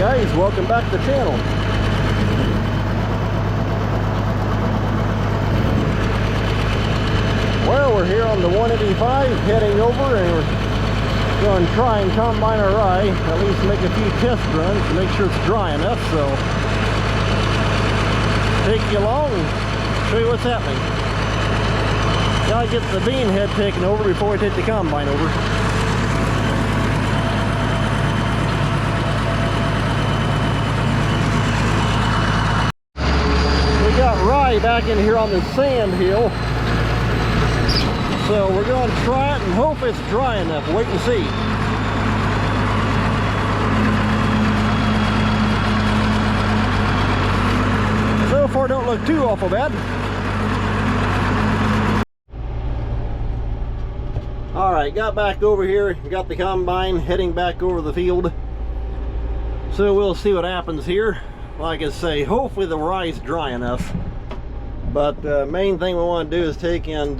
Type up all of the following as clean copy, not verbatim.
guys, welcome back to the channel. Well, we're here on the 185 heading over, and we're going to try and combine our rye, at least make a few test runs to make sure it's dry enough. So take you along and show you what's happening. Gotta get the bean head taken over before we take the combine over. Rye back in here on the sand hill, so we're going to try it and hope it's dry enough. Wait and see. So far don't look too awful bad. Alright, got back over here, got the combine heading back over the field, so we'll see what happens here. Like I say, hopefully the rye's dry enough. But the main thing we want to do is take and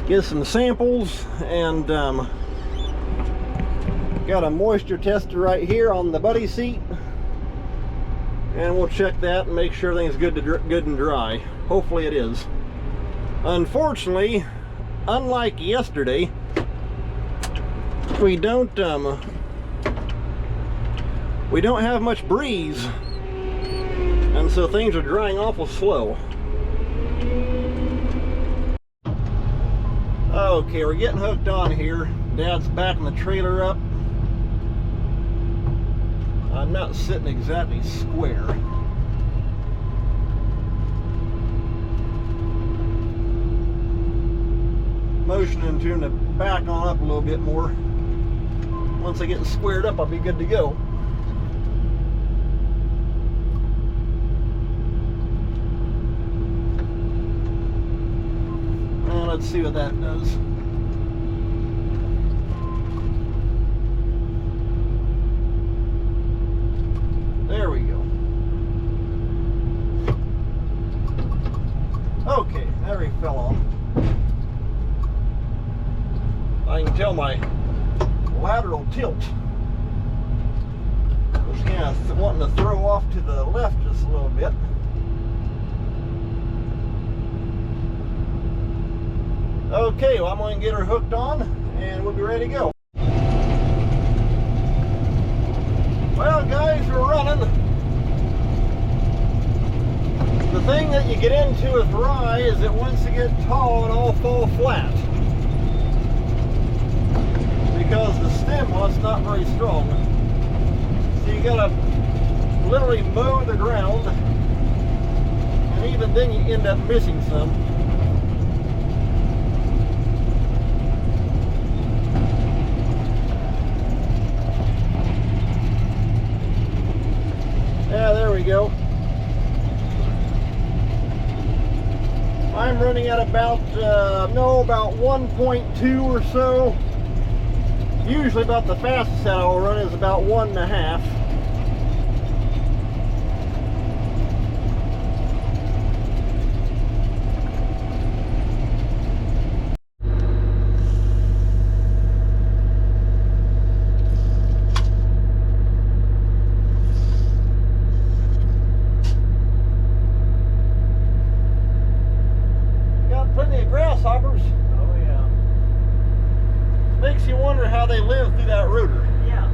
get some samples, and got a moisture tester right here on the buddy seat, and we'll check that and make sure everything's good and dry. Hopefully it is. Unfortunately, unlike yesterday, we don't have much breeze. And so things are drying awful slow. Okay, we're getting hooked on here. Dad's backing the trailer up. I'm not sitting exactly square. Motioning to him to back on up a little bit more. Once I get squared up, I'll be good to go. Let's see what that does. There we go. Okay, there he fell on. I can tell my lateral tilt was kind of wanting to throw off to the left just a little bit. Okay, well, I'm going to get her hooked on and we'll be ready to go. Well, guys, we're running. The thing that you get into with rye is that once it gets tall, it all fall flat. Because the stem, well, it's not very strong. So you gotta literally mow the ground, and even then you end up missing some. Yeah, there we go. I'm running at about, about 1.2 or so. Usually about the fastest that I'll run is about 1.5. Grasshoppers. Oh yeah. Makes you wonder how they live through that rooter. Yeah.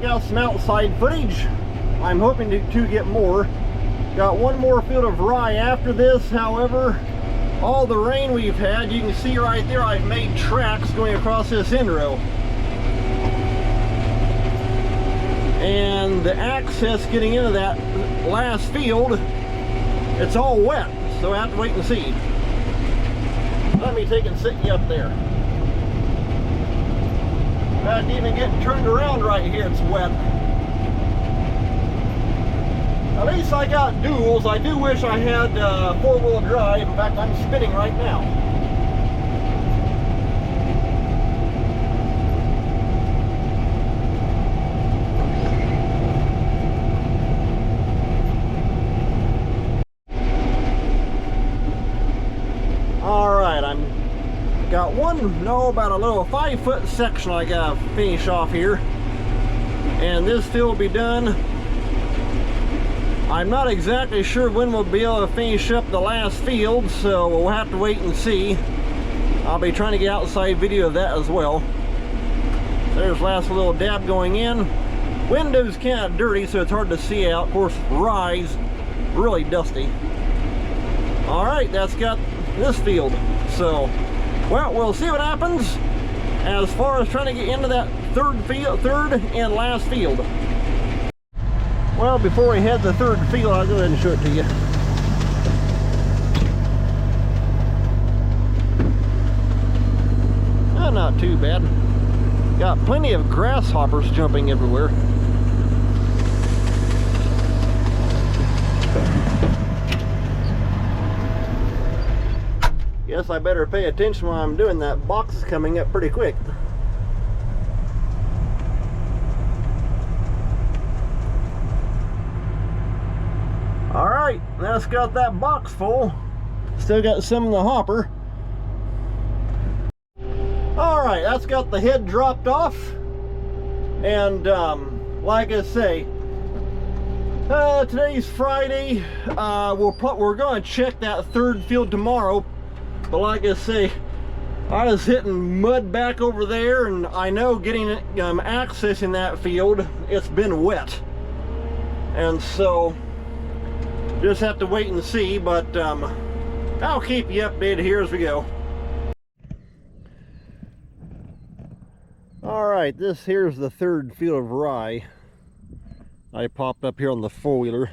got some outside footage. I'm hoping to get more. Got one more field of rye after this. However, all the rain we've had, you can see right there I've made tracks going across this end row. And the access getting into that last field, it's all wet, so I have to wait and see. Let me take and sit you up there. Not even getting turned around right here, it's wet. At least I got duals. I do wish I had four-wheel drive. In fact, I'm spinning right now. Alright, got about a little 5-foot section I gotta finish off here. And this field will be done. I'm not exactly sure when we'll be able to finish up the last field, so we'll have to wait and see. I'll be trying to get outside video of that as well. There's last little dab going in. Window's kind of dirty, so it's hard to see out. Of course, rye's really dusty. Alright, that's got this field. So, well, we'll see what happens as far as trying to get into that third and last field. Well, before we head to the third field, I'll go ahead and show it to you. Not too bad. Got plenty of grasshoppers jumping everywhere. Guess I better pay attention while I'm doing that. Box is coming up pretty quick. Alright, that's got that box full. Still got some in the hopper. Alright, that's got the head dropped off. And like I say, today's Friday. We're going to check that third field tomorrow. But like I say, I was hitting mud back over there, and I know getting accessing that field, it's been wet. And so just have to wait and see, but I'll keep you updated here as we go. Alright, this here's the third field of rye. I popped up here on the four-wheeler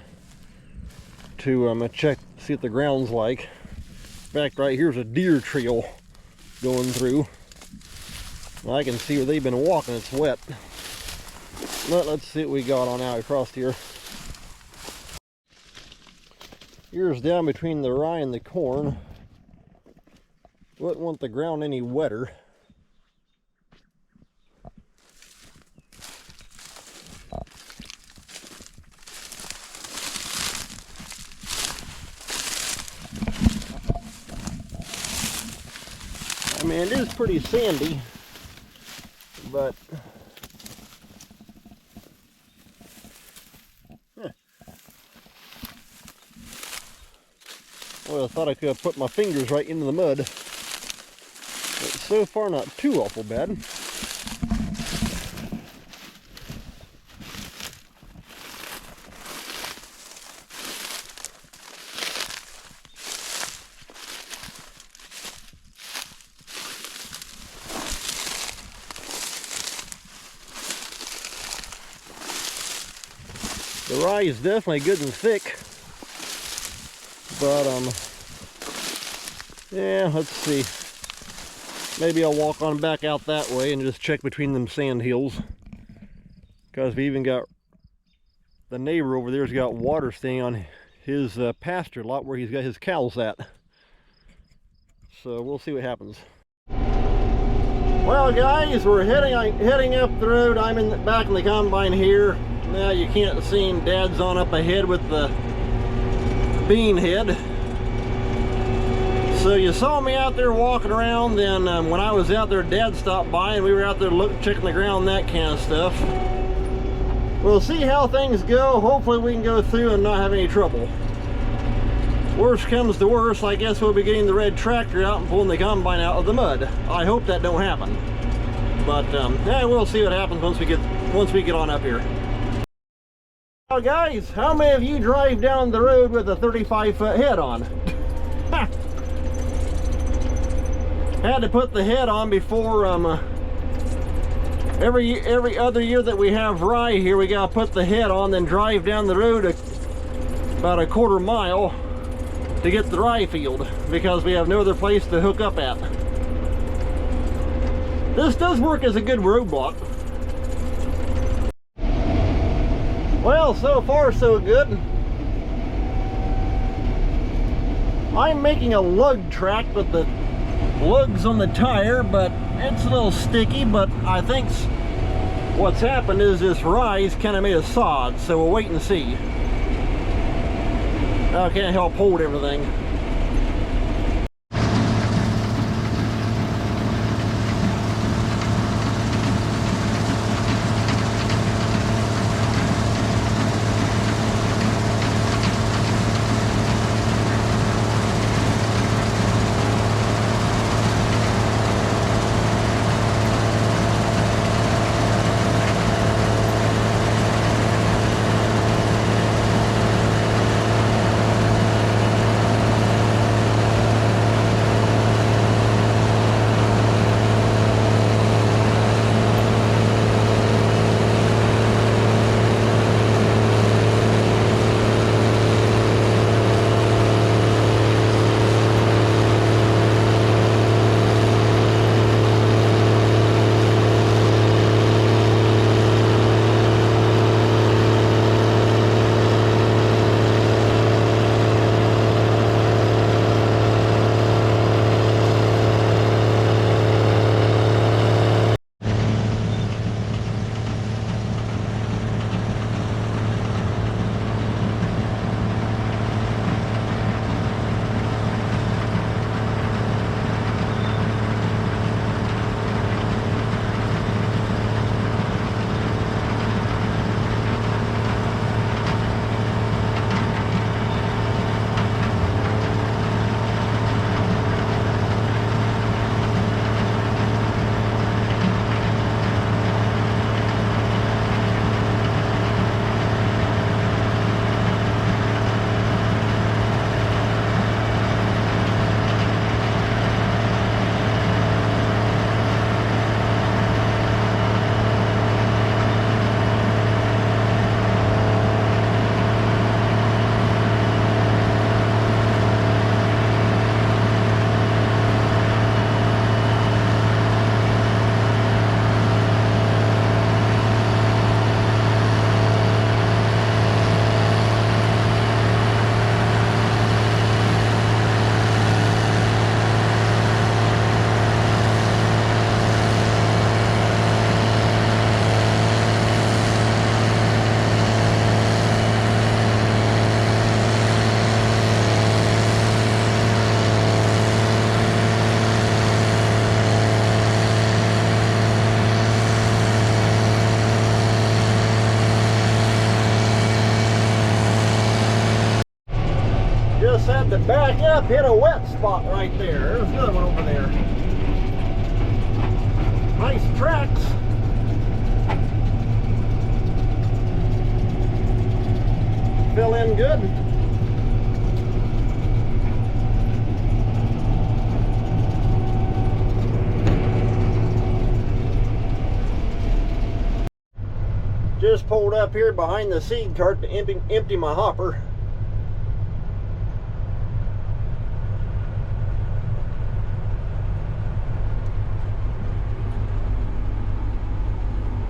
to check, see what the ground's like. In fact, right here's a deer trail going through. I can see where they've been walking, it's wet. But let's see what we got on out across here. Here's down between the rye and the corn. Wouldn't want the ground any wetter. I mean, it is pretty sandy, but well, I thought I could have put my fingers right into the mud, but so far not too awful bad. The rye is definitely good and thick, but yeah, let's see. Maybe I'll walk on back out that way and just check between them sand hills, because we even got the neighbor over there's got water staying on his pasture lot where he's got his cows at. So we'll see what happens. Well, guys, we're heading up the road. I'm back in the combine here. Now you can't see him. Dad's on up ahead with the bean head. So you saw me out there walking around. Then when I was out there, Dad stopped by and we were out there checking the ground, that kind of stuff. We'll see how things go. Hopefully we can go through and not have any trouble. Worst comes to worst, I guess we'll be getting the red tractor out and pulling the combine out of the mud. I hope that don't happen. But yeah, we'll see what happens once we get once we get on up here. Now guys, how many of you drive down the road with a 35-foot head on? Had to put the head on before every other year that we have rye here, we gotta put the head on, then drive down the road about a quarter mile to get the rye field because we have no other place to hook up at. This does work as a good roadblock. Well, so far so good. I'm making a lug track with the lugs on the tire, but it's a little sticky, but I think what's happened is this rye's kind of made a sod, so we'll wait and see. I can't help hold everything. Just had to back up, hit a wet spot right there. There's another one over there. Nice tracks. Fill in good. Just pulled up here behind the seed cart to empty my hopper.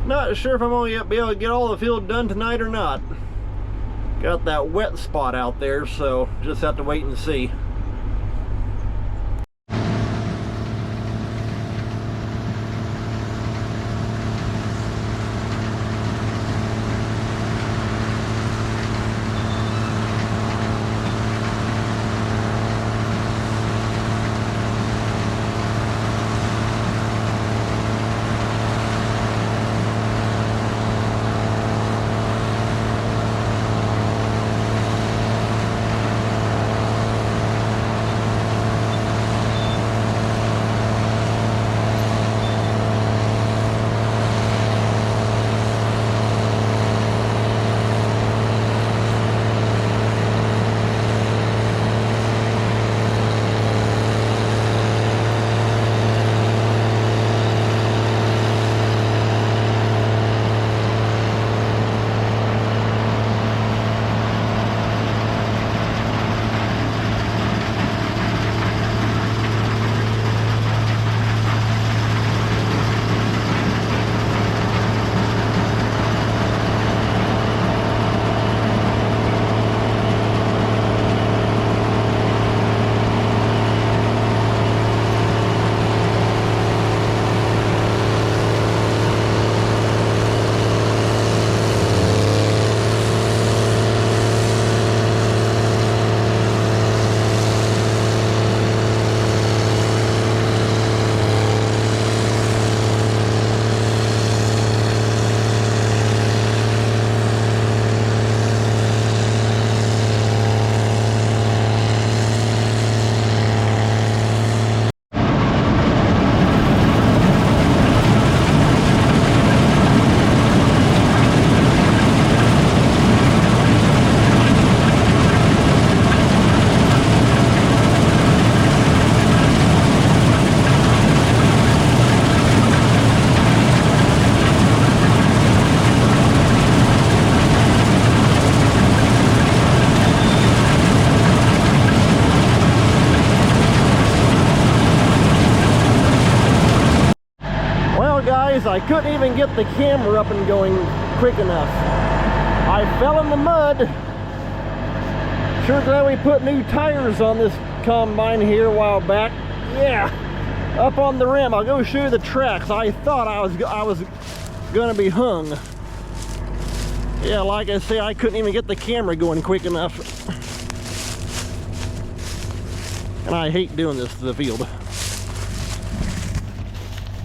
Not sure if I'm going to be able to get all the field done tonight or not. Got that wet spot out there, so just have to wait and see. guys, I couldn't even get the camera up and going quick enough. I fell in the mud. Sure glad we put new tires on this combine here a while back. Yeah, up on the rim. I'll go show you the tracks. I thought I was gonna be hung. Yeah, like I say, I couldn't even get the camera going quick enough. And I hate doing this to the field.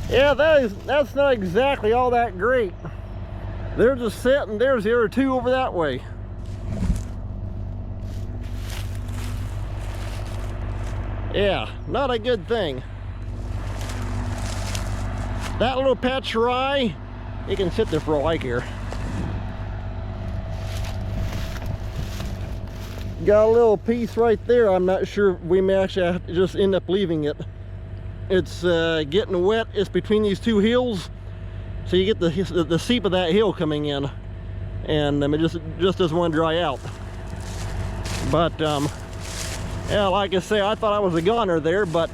Yeah, that's not exactly all that great. There's a set and there's the other two over that way. Yeah, not a good thing. That little patch of rye, it can sit there for all I care. Got a little piece right there. I'm not sure, we may actually have to just end up leaving it. It's getting wet. It's between these two hills, so you get the seep of that hill coming in, and it just doesn't want to dry out. But yeah, like I say, I thought I was a goner there, but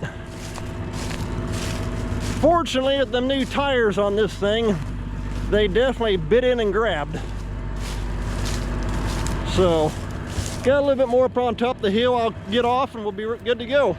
fortunately with the new tires on this thing, they definitely bit in and grabbed. So got a little bit more up on top of the hill. I'll get off and we'll be good to go.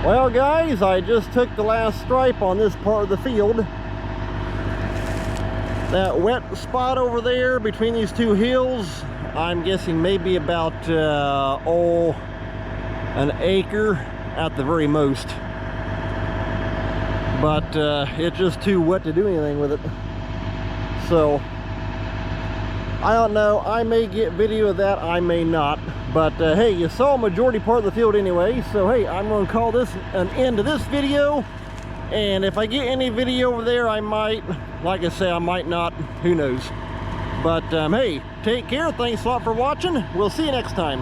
Well guys, I just took the last stripe on this part of the field. That wet spot over there between these two hills, I'm guessing maybe about an acre at the very most. But it's just too wet to do anything with it. So I don't know, I may get video of that, I may not. But hey, you saw a majority part of the field anyway, so hey, I'm going to call this an end to this video. And if I get any video over there, I might. Like I say, I might not, who knows. But hey, take care, thanks a lot for watching, we'll see you next time.